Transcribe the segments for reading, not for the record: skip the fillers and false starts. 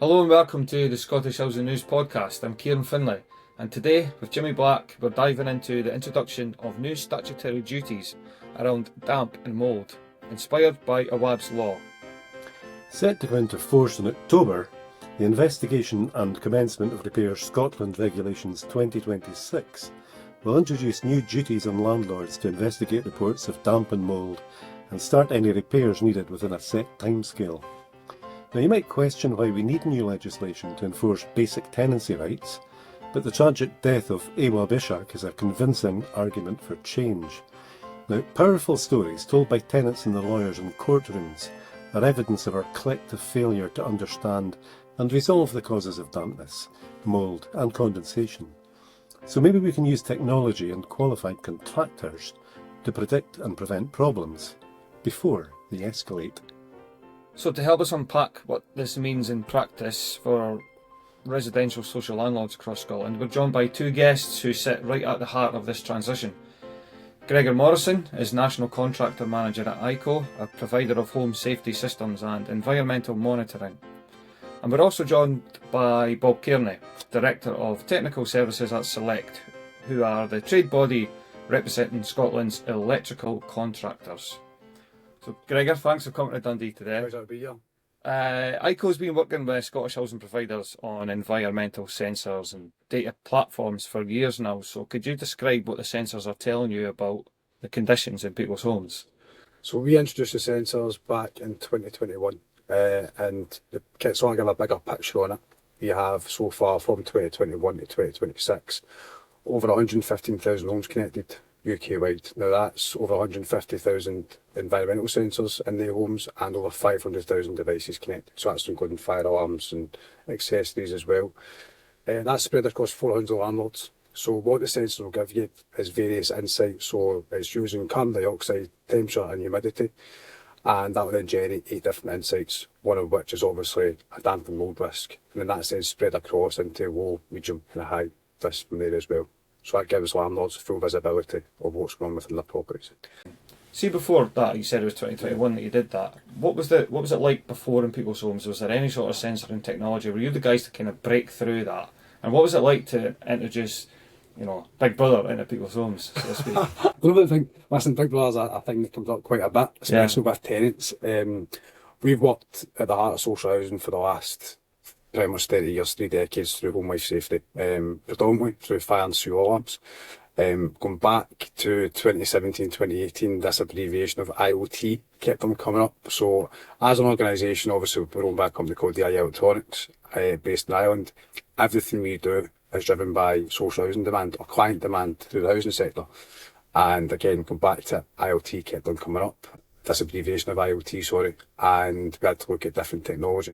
Hello and welcome to the Scottish Housing News Podcast. I'm Kieran Findlay, and today with Jimmy Black we're diving into the introduction of new statutory duties around damp and mould, inspired by Awaab's law. Set to go into force in October, the Investigation and Commencement of Repairs Scotland Regulations 2026 will introduce new duties on landlords to investigate reports of damp and mould and start any repairs needed within a set timescale. Now, you might question why we need new legislation to enforce basic tenancy rights, but the tragic death of Awaab is a convincing argument for change. Now, powerful stories told by tenants and their lawyers in courtrooms are evidence of our collective failure to understand and resolve the causes of dampness, mould and condensation. So maybe we can use technology and qualified contractors to predict and prevent problems before they escalate. So to help us unpack what this means in practice for residential social landlords across Scotland, we're joined by two guests who sit right at the heart of this transition. Gregor Morrison is National Contractor Manager at Aico, a provider of home safety systems and environmental monitoring. And we're also joined by Bob Cairney, Director of Technical Services at Select, who are the trade body representing Scotland's electrical contractors. So Gregor, thanks for coming to Dundee today. Pleasure to be here. Aico's been working with Scottish housing providers on environmental sensors and data platforms for years now, so could you describe what the sensors are telling you about the conditions in people's homes? So we introduced the sensors back in 2021 and the kit's only got a bigger picture on it. We have so far from 2021 to 2026 over 115,000 homes connected UK-wide. Now that's over 150,000 environmental sensors in the homes and over 500,000 devices connected. So that's including fire alarms and accessories as well. That's spread across 400 landlords. So what the sensors will give you is various insights. So it's using carbon dioxide, temperature and humidity. And that will then generate 8 different insights, one of which is obviously a damp and mould risk. And then that's then spread across into low, medium and high risk from there as well. So that gives landlords full visibility of what's going on within their properties. See, before that, you said it was 2021 that you did that. What was it like before in people's homes? Was there any sort of sensoring technology? Were you the guys to kind of break through that? And what was it like to introduce, Big Brother into people's homes, so to speak? I don't really think, listen, Big Brother's a thing that comes up quite a bit, especially with tenants. We've worked at the heart of social housing for the last pretty much 30 years, 3 decades through home life safety, predominantly through fire and sewer alarms. Going back to 2017, 2018, this abbreviation of IoT kept on coming up. So as an organisation, obviously we're owned by a company called DI Electronics, based in Ireland. Everything we do is driven by social housing demand or client demand through the housing sector. And again, going back to IoT kept on coming up, this abbreviation of IoT, and we had to look at different technology.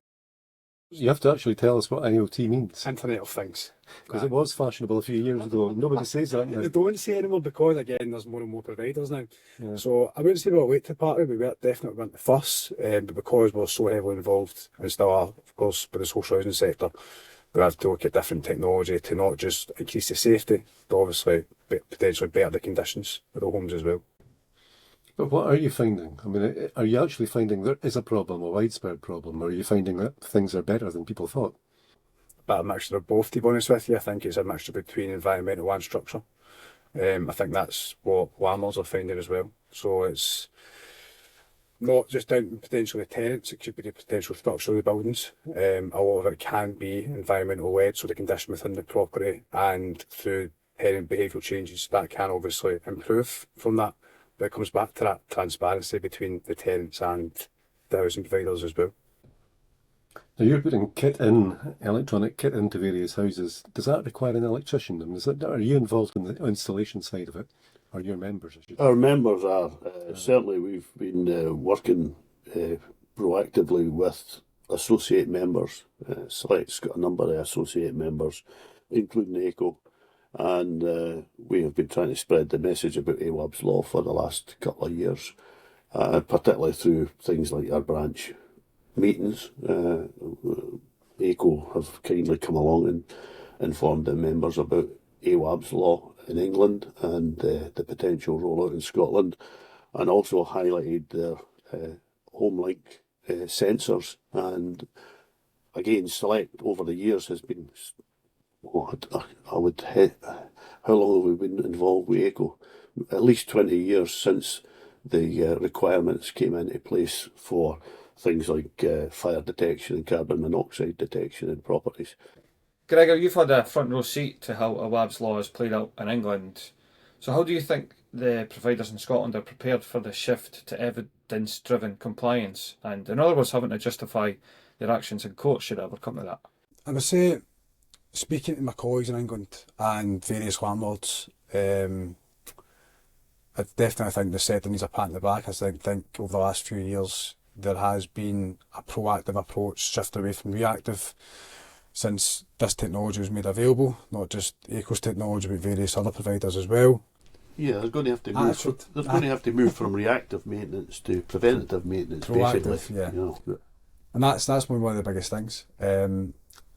You have to actually tell us what IoT means. Internet of Things. Because it was fashionable a few years ago. Nobody says that now. They don't say anymore because, again, there's more and more providers now. Yeah. So I wouldn't say we were late to the party, we definitely weren't the first, but because we're so heavily involved and still are, of course, with the social housing sector, we have to look at different technology to not just increase the safety, but obviously potentially better the conditions of the homes as well. But what are you finding? I mean, are you actually finding there is a problem, a widespread problem, or are you finding that things are better than people thought? But a mixture of both, to be honest with you. I think it's a mixture between environmental and structure. I think that's what landlords are finding as well. So it's not just down to potentially tenants, it could be the potential structure of the buildings. A lot of it can be environmental led, so the condition within the property, and through tenant behavioural changes that can obviously improve from that. But it comes back to that transparency between the tenants and the housing providers as well. Now you're putting electronic kit into various houses. Does that require an electrician? And are you involved in the installation side of it? Or your members, I should say? Our members are. Certainly we've been working proactively with associate members. Select's got a number of associate members, including Aico. And we have been trying to spread the message about Awaab's law for the last couple of years, particularly through things like our branch meetings. Aico have kindly come along and informed the members about Awaab's law in England and the potential rollout in Scotland, and also highlighted their HomeLink sensors and again, Select over the years has been, I would hit, how long have we been involved with Aico? At least 20 years since the requirements came into place for things like fire detection and carbon monoxide detection in properties. Gregor, you've had a front row seat to how Awaab's law is played out in England. So how do you think the providers in Scotland are prepared for the shift to evidence-driven compliance? And in other words, having to justify their actions in court should it ever come to that? I would say, speaking to my colleagues in England and various landlords, I definitely think the sector needs a pat on the back. I think over the last few years there has been a proactive approach, shift away from reactive, since this technology was made available, not just Aico's technology but various other providers as well. Yeah, they're going to have to move from reactive maintenance to preventative maintenance, proactive, basically. Yeah. You know. And that's one of the biggest things.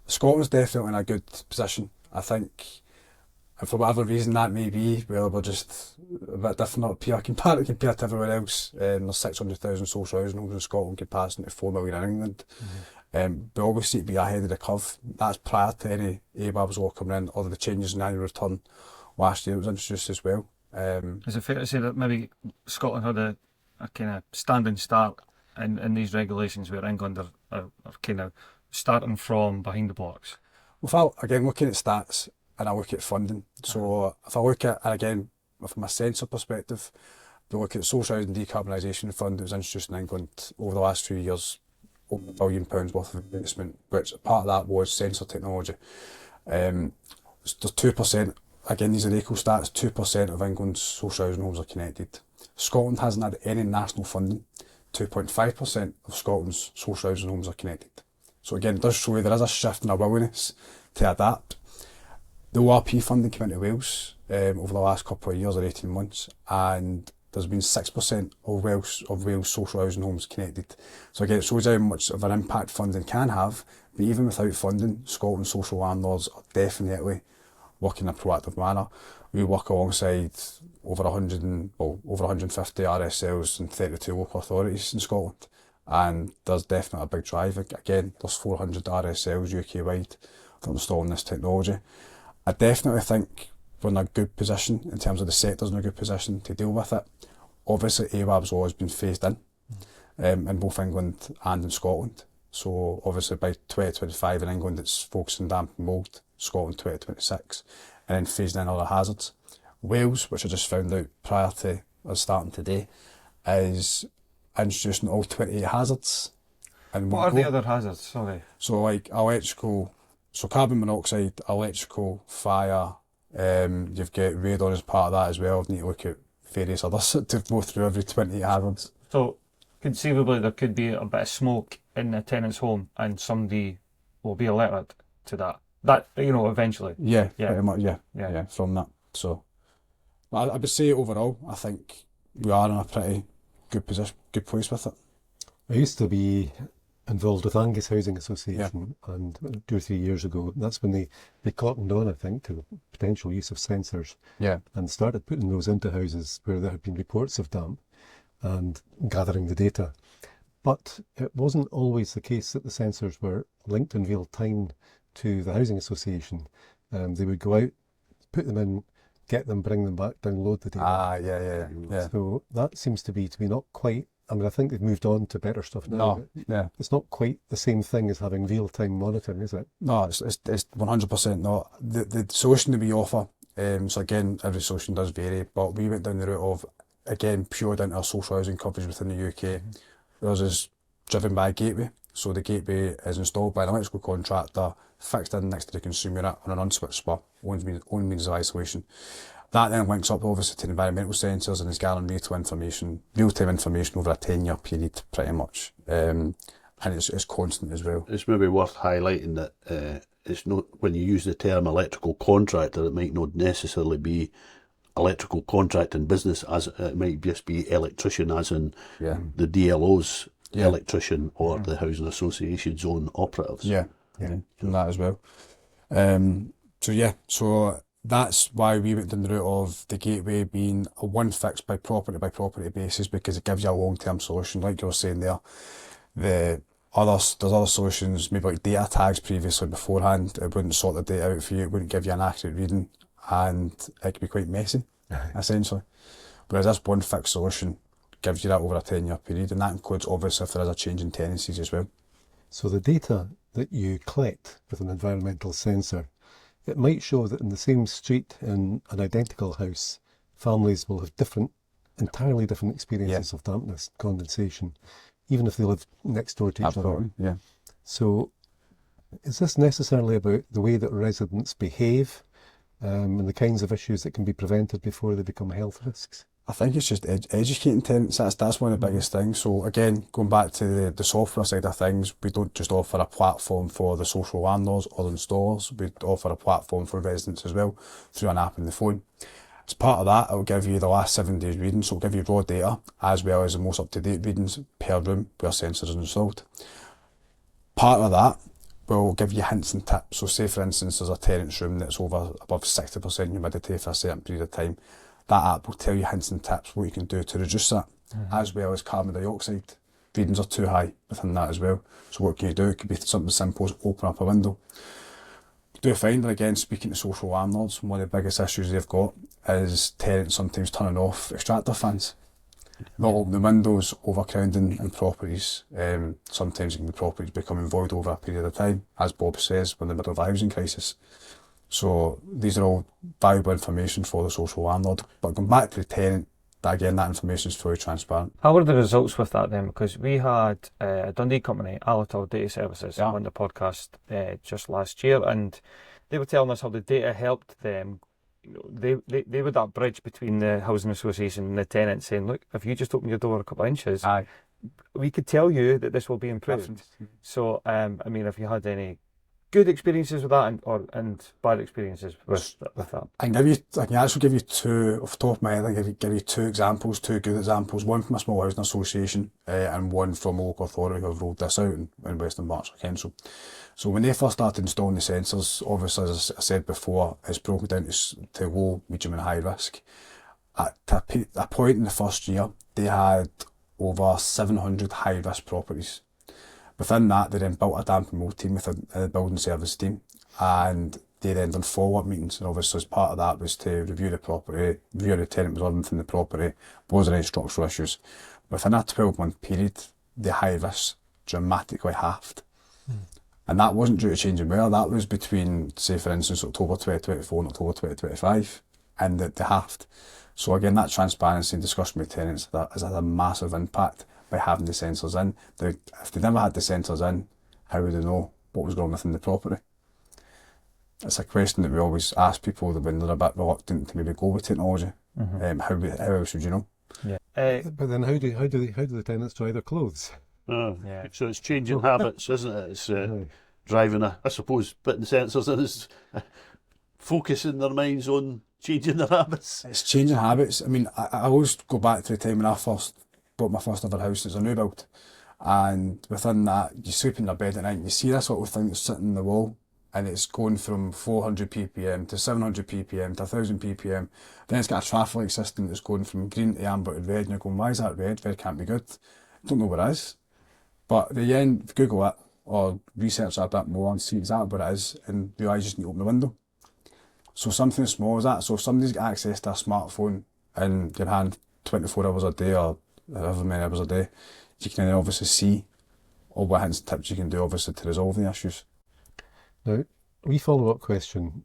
Scotland's definitely in a good position. I think, and for whatever reason that may be, well, we're just a bit different compared to everywhere else. There's 600,000 social housing homes in Scotland compared to 4 million in England. We always seem to be ahead of the curve. That's prior to any Awaab's law coming in, or the changes in annual return last year that was introduced as well. Is it fair to say that maybe Scotland had a kind of standing start in these regulations where England are kind of starting from behind the blocks? Well, again, looking at stats and I look at funding. So if I look at, and again, from a sensor perspective, we look at the Social Housing Decarbonisation Fund that was introduced in England over the last few years, over £1 billion worth of investment, which part of that was sensor technology. There's 2%, again, these are Aico stats, 2% of England's social housing homes are connected. Scotland hasn't had any national funding. 2.5% of Scotland's social housing homes are connected. So again, it does show you there is a shift in our willingness to adapt. The ORP funding came into Wales over the last couple of years or 18 months, and there's been 6% of Wales social housing homes connected. So again, it shows how much of an impact funding can have, but even without funding, Scotland's social landlords are definitely working in a proactive manner. We work alongside over 150 RSLs and 32 local authorities in Scotland, and there's definitely a big drive. Again, there's 400 RSLs UK-wide that are installing this technology. I definitely think we're in a good position in terms of the sector's in a good position to deal with it. Obviously, Awaab's law has been phased in both England and in Scotland. So obviously by 2025 in England it's focusing on damp and mould, Scotland 2026, and then phasing in other hazards. Wales, which I just found out prior to us starting today, is introducing all 28 hazards. And what are the other hazards? Sorry. So like electrical, so carbon monoxide, electrical, fire, you've got radon as part of that as well. You need to look at various others to go through every 28 hazards. So conceivably there could be a bit of smoke in a tenant's home and somebody will be alerted to that. That, you know, eventually. Yeah, pretty much, yeah, from that. So I would say overall, I think we are in a pretty good position, good place with it. I used to be involved with Angus Housing Association, and 2 or 3 years ago, that's when they cottoned on, I think, to the potential use of sensors, and started putting those into houses where there had been reports of damp and gathering the data. But it wasn't always the case that the sensors were linked in real time to the housing association. They would go out, put them in, get them, bring them back, download the data. Yeah. So that seems to be not quite. I mean, I think they've moved on to better stuff now. No, it's not quite the same thing as having real-time monitoring, is it? No, it's 100% not. The solution that we offer, so again, every solution does vary, but we went down the route of, again, pure down to our social housing coverage within the UK. Ours is driven by a gateway, so the gateway is installed by an electrical contractor, fixed in next to the consumer unit on an unswitched spur, only means of isolation. That then links up obviously to the environmental sensors and is gathering real-time information over a 10-year period pretty much. And it's constant as well. It's maybe worth highlighting that it's not, when you use the term electrical contractor, it might not necessarily be electrical contracting business, as it might just be electrician, as in the DLO's electrician or the housing association's own operatives. And that as well. So that's why we went down the route of the gateway being a one fixed by property basis, because it gives you a long-term solution. Like you were saying there, There's other solutions, maybe like data tags previously beforehand. It wouldn't sort the data out for you, it wouldn't give you an accurate reading, and it could be quite messy, essentially. Whereas this one fixed solution gives you that over a 10-year period, and that includes obviously if there is a change in tenancies as well. So the data that you collect with an environmental sensor, it might show that in the same street in an identical house, families will have entirely different experiences of dampness, condensation, even if they live next door to each other. Yeah. So is this necessarily about the way that residents behave and the kinds of issues that can be prevented before they become health risks? I think it's just educating tenants. That's one of the biggest things. So again, going back to the software side of things, we don't just offer a platform for the social landlords or the installers. We offer a platform for residents as well through an app on the phone. As part of that, it'll give you the last 7 days readings, so it'll give you raw data as well as the most up-to-date readings per room where sensors are installed. Part of that will give you hints and tips. So say for instance there's a tenant's room that's above 60% humidity for a certain period of time. That app will tell you hints and tips what you can do to reduce that, as well as carbon dioxide readings are too high within that as well. So what can you do? It could be something simple as open up a window. Do find that again, speaking to social landlords, one of the biggest issues they've got is tenants sometimes turning off extractor fans. Not opening the windows, overcrowding in properties. Sometimes the properties becoming void over a period of time, as Bob says, we're in the middle of a housing crisis. So these are all valuable information for the social landlord. But going back to the tenant, that information is fully transparent. How were the results with that then? Because we had a Dundee company, Alatal Data Services, on the podcast just last year, and they were telling us how the data helped them. They were that bridge between the housing association and the tenant, saying, look, if you just open your door a couple of inches, we could tell you that this will be improved. So, I mean, if you had any good experiences with that and bad experiences with that. I can actually give you two, off the top of my head, I can give you two good examples, one from a small housing association and one from a local authority who have rolled this out in Western Berkshire Council. So when they first started installing the sensors, obviously as I said before, it's broken down to low, medium and high risk. At a point in the first year, they had over 700 high risk properties. Within that, they then built a damp and mould team within the building service team, and they then done follow-up meetings, and obviously as part of that was to review the property, review the tenant was living within the property, was there any structural issues. Within that 12-month period, the high risk dramatically halved. And that wasn't due to changing weather, that was between, say for instance, October 2024 and October 2025, and they halved. So again, that transparency and discussion with tenants has had a massive impact by having the sensors in. If they never had the sensors in, how would they know what was going on within the property? It's a question that we always ask people that when they're a bit reluctant to maybe go with technology. How else would you know? But then how do the tenants dry their clothes? So it's changing habits, isn't it? It's driving I suppose, putting sensors in is focusing their minds on changing their habits. It's changing habits. I mean, I always go back to the time when I first bought my first ever house as a new build, and within that you sleep in your bed at night and you see this little thing that's sitting in the wall, and it's going from 400 ppm to 700 ppm to 1000 ppm. Then it's got a traffic light system that's going from green to amber to red, and you're going, why is that red? Red can't be good. I don't know what it is. But at the end, Google it or research it a bit more and see exactly what it is, and realise you just need to open the window. So something as small as that. So if somebody's got access to a smartphone in your hand 24 hours a day or however many hours a day, you can then obviously see all what hints and tips you can do obviously to resolve the issues. Now, we follow-up question,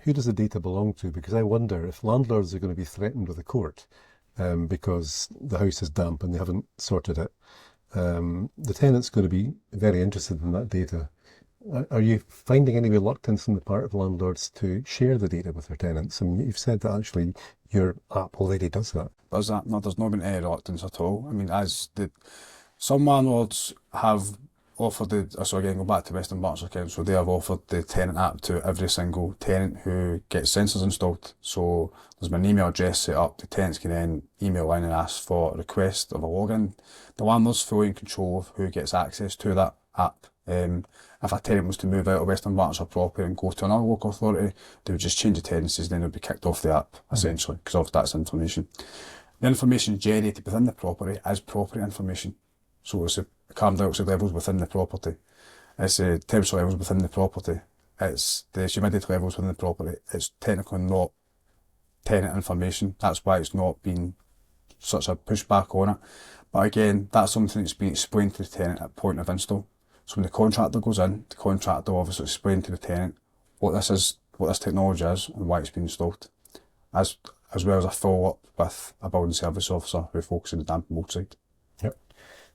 who does the data belong to? Because I wonder if landlords are going to be threatened with a court because the house is damp and they haven't sorted it. The tenant's going to be very interested in that data. Are you finding any reluctance on the part of landlords to share the data with their tenants? I mean, you've said that actually your app already does that. Does that? No, there's not been any reluctance at all. I mean, some landlords have offered so again, go back to Western Berkshire Council, they have offered the tenant app to every single tenant who gets sensors installed. So there's been an email address set up, the tenants can then email in and ask for a request of a login. The landlord's fully in control of who gets access to that app. If a tenant was to move out of Western Berkshire property and go to another local authority, they would just change the tenancies, then they would be kicked off the app, essentially, because of that's information. The information generated within the property is property information. So it's carbon dioxide levels within the property. It's the temperature levels within the property. It's the humidity levels within the property. It's technically not tenant information. That's why it's not been such a pushback on it. But again, that's something that's been explained to the tenant at point of install. So when the contractor goes in, the contractor obviously explains to the tenant what this is, what this technology is, and why it's been installed, as well as a follow-up with a building service officer who focuses on the damp and mould side. Yep.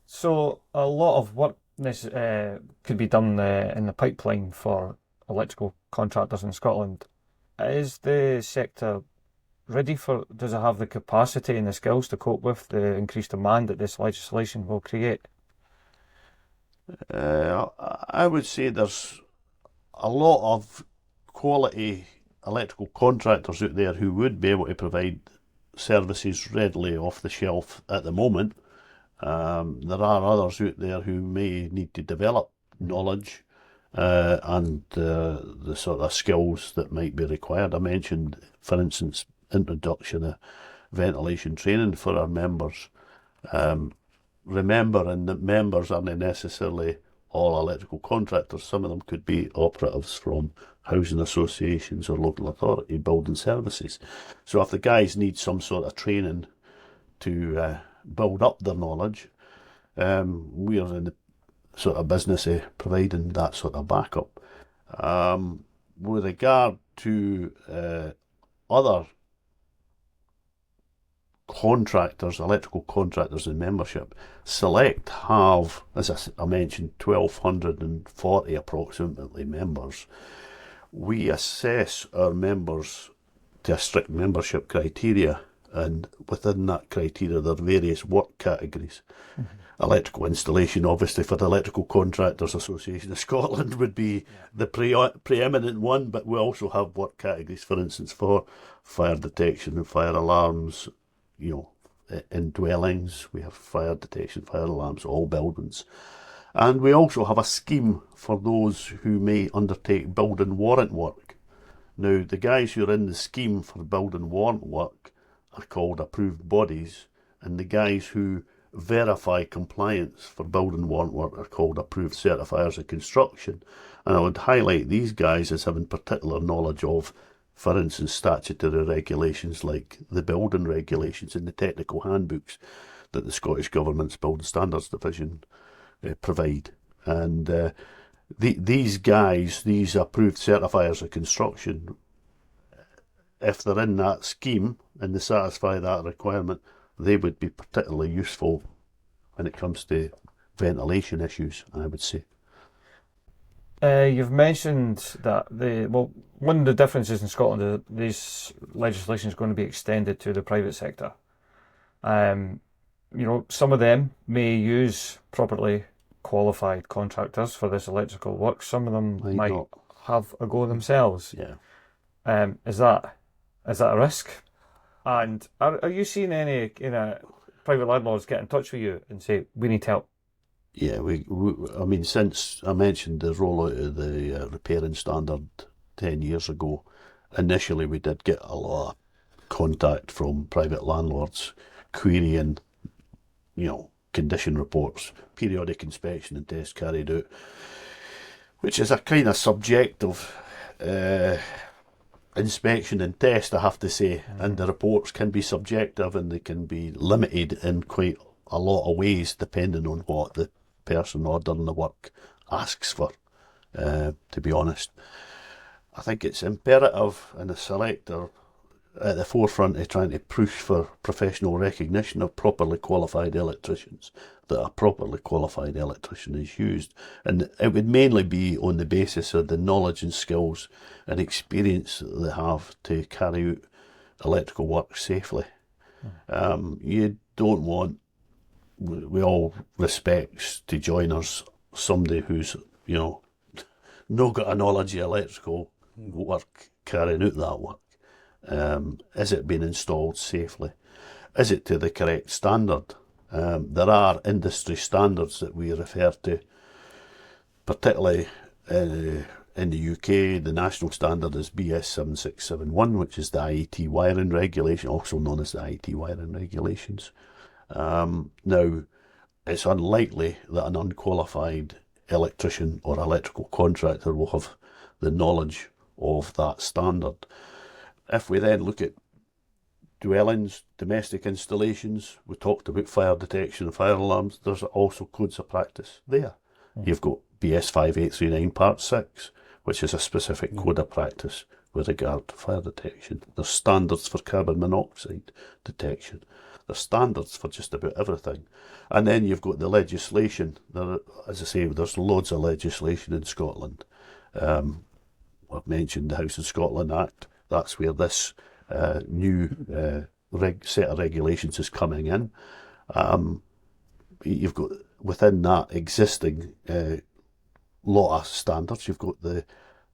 So a lot of work could be done in the pipeline for electrical contractors in Scotland. Is the sector ready for, does it have the capacity and the skills to cope with the increased demand that this legislation will create? I would say there's a lot of quality electrical contractors out there who would be able to provide services readily off the shelf at the moment. There are others out there who may need to develop knowledge and the sort of skills that might be required. I mentioned, for instance, introduction of ventilation training for our members. Remembering that members aren't necessarily all electrical contractors. Some of them could be operatives from housing associations or local authority building services. So if the guys need some sort of training to build up their knowledge, we are in the sort of business of providing that sort of backup. With regard to other contractors, electrical contractors in membership, Select have, as I mentioned, 1,240 approximately members. We assess our members to a strict membership criteria, and within that criteria there are various work categories. Electrical installation, obviously, for the Electrical Contractors Association of Scotland would be the preeminent one, but we also have work categories, for instance, for fire detection and fire alarms, in dwellings. We have fire detection, fire alarms, all buildings. And we also have a scheme for those who may undertake building warrant work. Now, the guys who are in the scheme for building warrant work are called approved bodies, and the guys who verify compliance for building warrant work are called approved certifiers of construction. And I would highlight these guys as having particular knowledge of, for instance, statutory regulations like the building regulations and the technical handbooks that the Scottish Government's Building Standards Division provide. And these guys, these approved certifiers of construction, if they're in that scheme and they satisfy that requirement, they would be particularly useful when it comes to ventilation issues, I would say. You've mentioned that one of the differences in Scotland is that this legislation is going to be extended to the private sector. Some of them may use properly qualified contractors for this electrical work. Some of them might have a go themselves. Yeah. Is that a risk? And are you seeing any private landlords get in touch with you and say, we need help? Yeah, I mean, since I mentioned the rollout of the repairing standard 10 years ago, initially we did get a lot of contact from private landlords querying, condition reports, periodic inspection and tests carried out, which is a kind of subjective inspection and test, I have to say, and the reports can be subjective and they can be limited in quite a lot of ways depending on what the person ordering the work asks for, to be honest. I think it's imperative in a selector at the forefront of trying to push for professional recognition of properly qualified electricians, that a properly qualified electrician is used. And it would mainly be on the basis of the knowledge and skills and experience that they have to carry out electrical work safely. You don't want, with all respects to joiners, somebody who's, not got a knowledge of electrical work carrying out that work. Is it being installed safely? Is it to the correct standard? There are industry standards that we refer to, particularly in the UK. The national standard is BS 7671, which is the IET wiring regulation, also known as the IET wiring regulations. Now, it's unlikely that an unqualified electrician or electrical contractor will have the knowledge of that standard. If we then look at dwellings, domestic installations, we talked about fire detection and fire alarms, there's also codes of practice there. You've got BS 5839 Part 6, which is a specific code of practice with regard to fire detection. There's standards for carbon monoxide detection. There's standards for just about everything. And then you've got the legislation. There, as I say, there's loads of legislation in Scotland. I've mentioned the House of Scotland Act. That's where this new set of regulations is coming in. You've got within that existing lot of standards. You've got the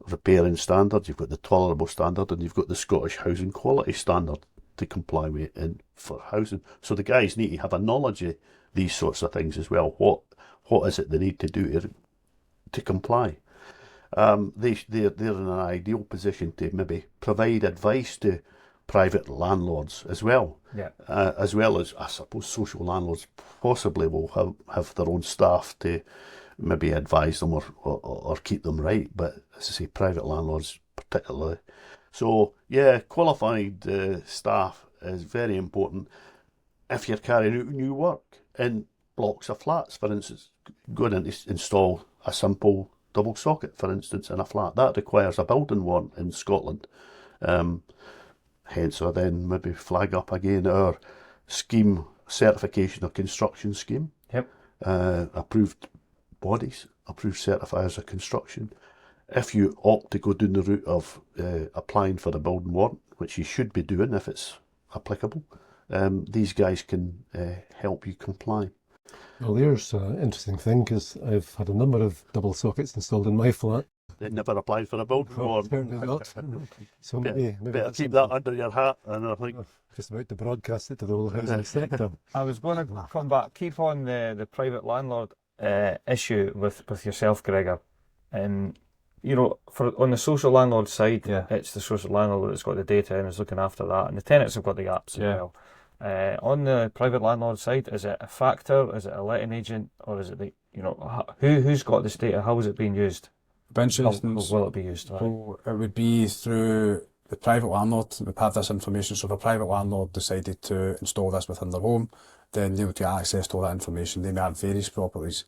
repairing standard, you've got the tolerable standard, and you've got the Scottish Housing Quality Standard to comply with in for housing. So the guys need to have a knowledge of these sorts of things as well. What is it they need to do to comply? They're in an ideal position to maybe provide advice to private landlords as well. As well as, I suppose, social landlords possibly will have their own staff to maybe advise them or keep them right. But as I say, private landlords particularly. So yeah, qualified staff is very important. If you're carrying out new work in blocks of flats, for instance, going in to install a simple double socket, for instance, in a flat, that requires a building warrant in Scotland. Hence, I then maybe flag up again our scheme certification of construction scheme. Approved bodies, approved certifiers of construction. If you opt to go down the route of applying for the building warrant, which you should be doing if it's applicable, these guys can help you comply. Well, there's an interesting thing, because I've had a number of double sockets installed in my flat. They never applied for a building warrant. Apparently not. So maybe better keep that under your hat. And I think just about to broadcast it to the whole housing sector. I was going to come back, keep on the private landlord issue with yourself, Gregor. And you know, on the social landlord side, it's the social landlord that's got the data and is looking after that, and the tenants have got the apps as well. On the private landlord side, is it a factor? Is it a letting agent? Or is it who's got this data? How is it being used? For instance, how will it be used? So it would be through the private landlord would have this information. So if a private landlord decided to install this within their home, then they would get access to all that information. They may have various properties,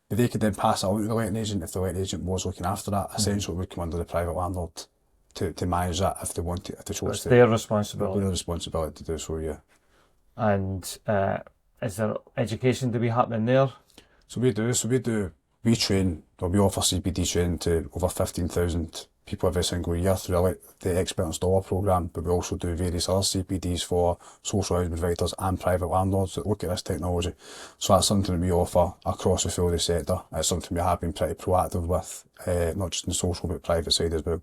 but they could then pass it on to the letting agent. If the letting agent was looking after that, essentially it would come under the private landlord to manage that if they wanted, if they chose it's to. Their responsibility. Their responsibility to do so, yeah. And is there education to be happening there? So we train, or we offer CPD training to over 15,000 people every single year through the Expert Installer programme, but we also do various other CPDs for social housing providers and private landlords that look at this technology. So that's something that we offer across the field of the sector. It's something we have been pretty proactive with, not just in the social but private side as well.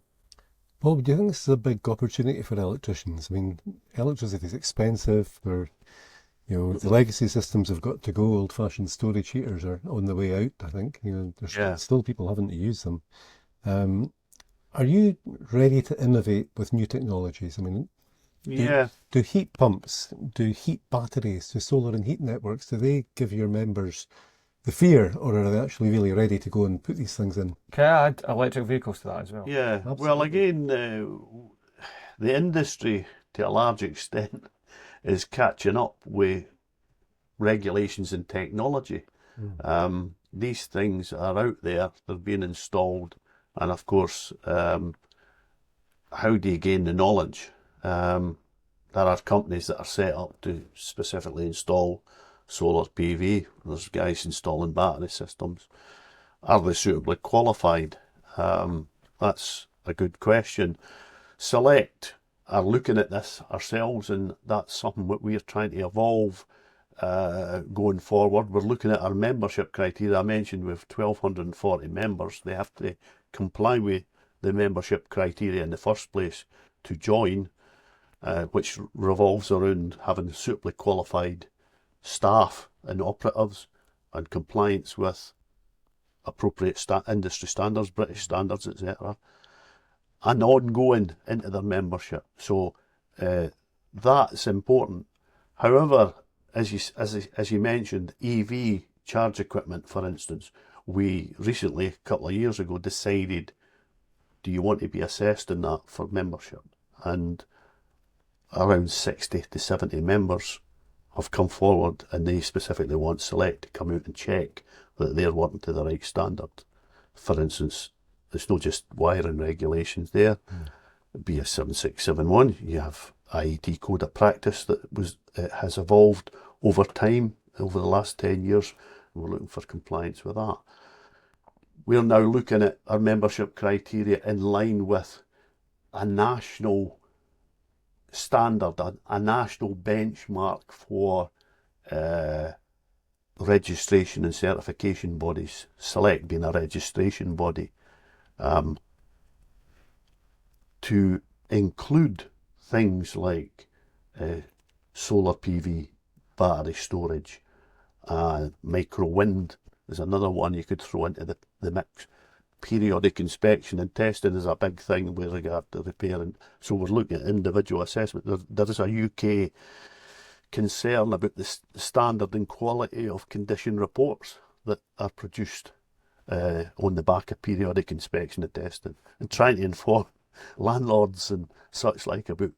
Bob, do you think this is a big opportunity for electricians? I mean, electricity is expensive. The legacy systems have got to go. Old-fashioned storage heaters are on the way out, I think. There's still people having to use them. Are you ready to innovate with new technologies? I mean, do heat pumps, do heat batteries, do solar and heat networks, do they give your members the fear, or are they actually really ready to go and put these things in? Can I add electric vehicles to that as well? Yeah, absolutely. Well, again, the industry, to a large extent, is catching up with regulations and technology. These things are out there, they're being installed, and of course, how do you gain the knowledge? There are companies that are set up to specifically install solar PV. There's guys installing battery systems. Are they suitably qualified? That's a good question. Select are looking at this ourselves, and that's something that we're trying to evolve going forward. We're looking at our membership criteria. I mentioned with 1,240 members, they have to comply with the membership criteria in the first place to join, which revolves around having suitably qualified staff and operatives and compliance with appropriate industry standards, British standards, etc., and ongoing into their membership. So that's important. However, as you mentioned, EV charge equipment, for instance, we recently, a couple of years ago, decided, do you want to be assessed in that for membership? And around 60 to 70 members have come forward, and they specifically want Select to come out and check that they're working to the right standard. For instance, there's not just wiring regulations there. BS 7671, you have IET code of practice that has evolved over time, over the last 10 years. We're looking for compliance with that. We're now looking at our membership criteria in line with a national standard, a national benchmark for registration and certification bodies, Select being a registration body, to include things like solar PV, battery storage, micro wind is another one you could throw into the mix. Periodic inspection and testing is a big thing with regard to repair, and so we're looking at individual assessment. There is a UK concern about the standard and quality of condition reports that are produced on the back of periodic inspection and testing, and trying to inform landlords and such like about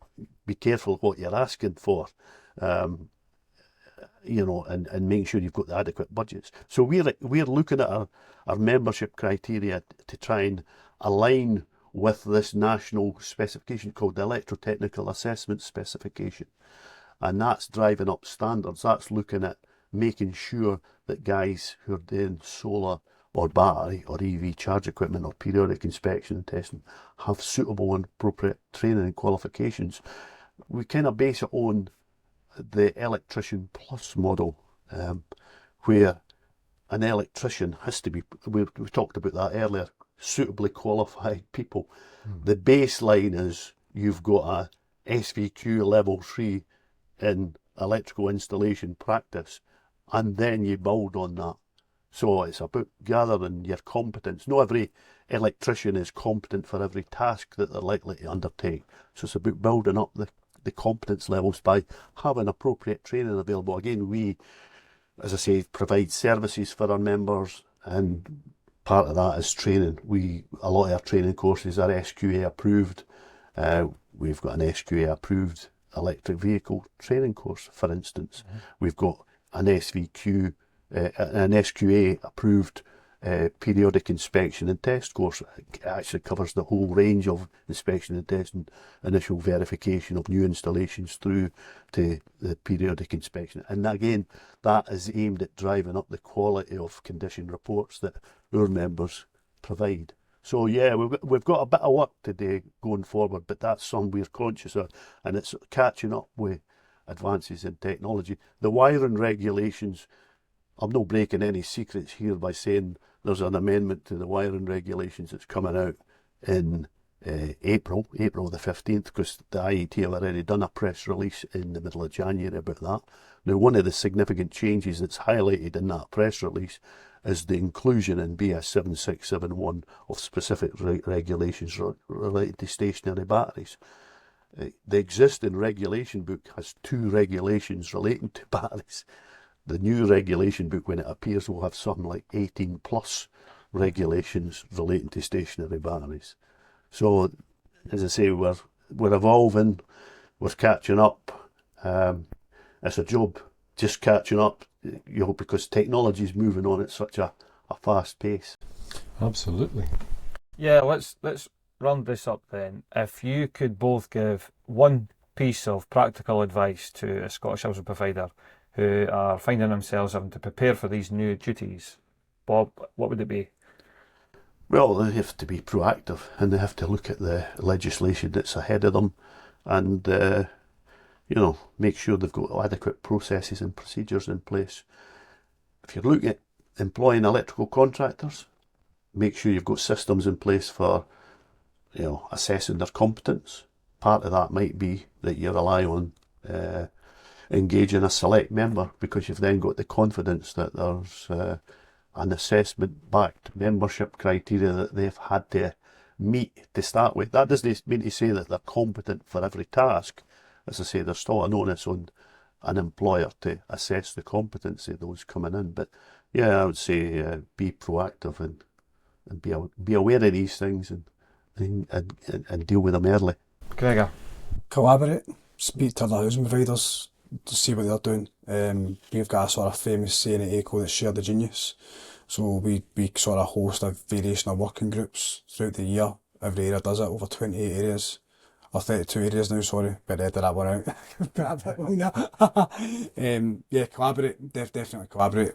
be careful what you're asking for, and make sure you've got the adequate budgets. So we're looking at our membership criteria to try and align with this national specification called the Electrotechnical Assessment Specification, and that's driving up standards. That's looking at making sure that guys who are doing solar or battery or EV charge equipment or periodic inspection and testing have suitable and appropriate training and qualifications. We kind of base it on the Electrician Plus model, where an electrician has to be, we talked about that earlier, suitably qualified people. The baseline is you've got a SVQ level 3 in electrical installation practice, and then you build on that. So it's about gathering your competence. Not every electrician is competent for every task that they're likely to undertake. So it's about building up the competence levels by having appropriate training available. Again, we, as I say, provide services for our members, and part of that is training. A lot of our training courses are SQA approved. We've got an SQA approved electric vehicle training course, for instance. We've got an SVQ, an SQA approved periodic inspection and test course. It actually covers the whole range of inspection and test and initial verification of new installations through to the periodic inspection. And again, that is aimed at driving up the quality of condition reports that our members provide. So yeah, we've got a bit of work to do going forward, but that's something we're conscious of, and it's catching up with advances in technology. The wiring regulations, I'm not breaking any secrets here by saying there's an amendment to the wiring regulations that's coming out in April the 15th, because the IET have already done a press release in the middle of January about that. Now, one of the significant changes that's highlighted in that press release is the inclusion in BS 7671 of specific regulations related to stationary batteries. The existing regulation book has 2 regulations relating to batteries. The new regulation book, when it appears, will have something like 18 plus regulations relating to stationary batteries. So, as I say, we're evolving, we're catching up. It's a job just catching up, because technology is moving on at such a fast pace. Absolutely. Yeah, let's round this up then. If you could both give one piece of practical advice to a Scottish housing provider who are finding themselves having to prepare for these new duties, Bob, what would it be? Well, they have to be proactive, and they have to look at the legislation that's ahead of them, and make sure they've got adequate processes and procedures in place. If you're looking at employing electrical contractors, make sure you've got systems in place for assessing their competence. Part of that might be that you rely on engaging a Select member, because you've then got the confidence that there's an assessment-backed membership criteria that they've had to meet to start with. That doesn't mean to say that they're competent for every task. As I say, there's still an onus on an employer to assess the competency of those coming in, but Yeah, I would say be proactive and be aware of these things and deal with them early. Gregor? Collaborate, speak to other housing providers to see what they're doing. We've got a sort of famous saying at Aico that's share the genius. So we sort of host a variation of working groups throughout the year. Every area does it, over 28 areas. Or 32 areas now, sorry, but edit that one out. Yeah, collaborate, definitely collaborate.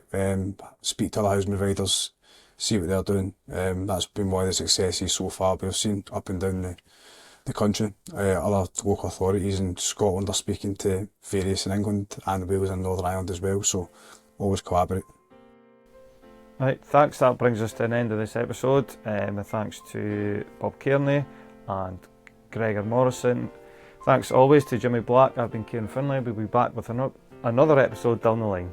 Speak to other housing providers, see what they're doing. That's been one of the successes so far we've seen up and down the country. Other local authorities in Scotland are speaking to various in England and Wales and Northern Ireland as well, so always collaborate. Right, thanks. That brings us to an end of this episode. And thanks to Bob Cairney and Gregor Morrison. Thanks always to Jimmy Black. I've been Kieran Findlay. We'll be back with another episode down the line.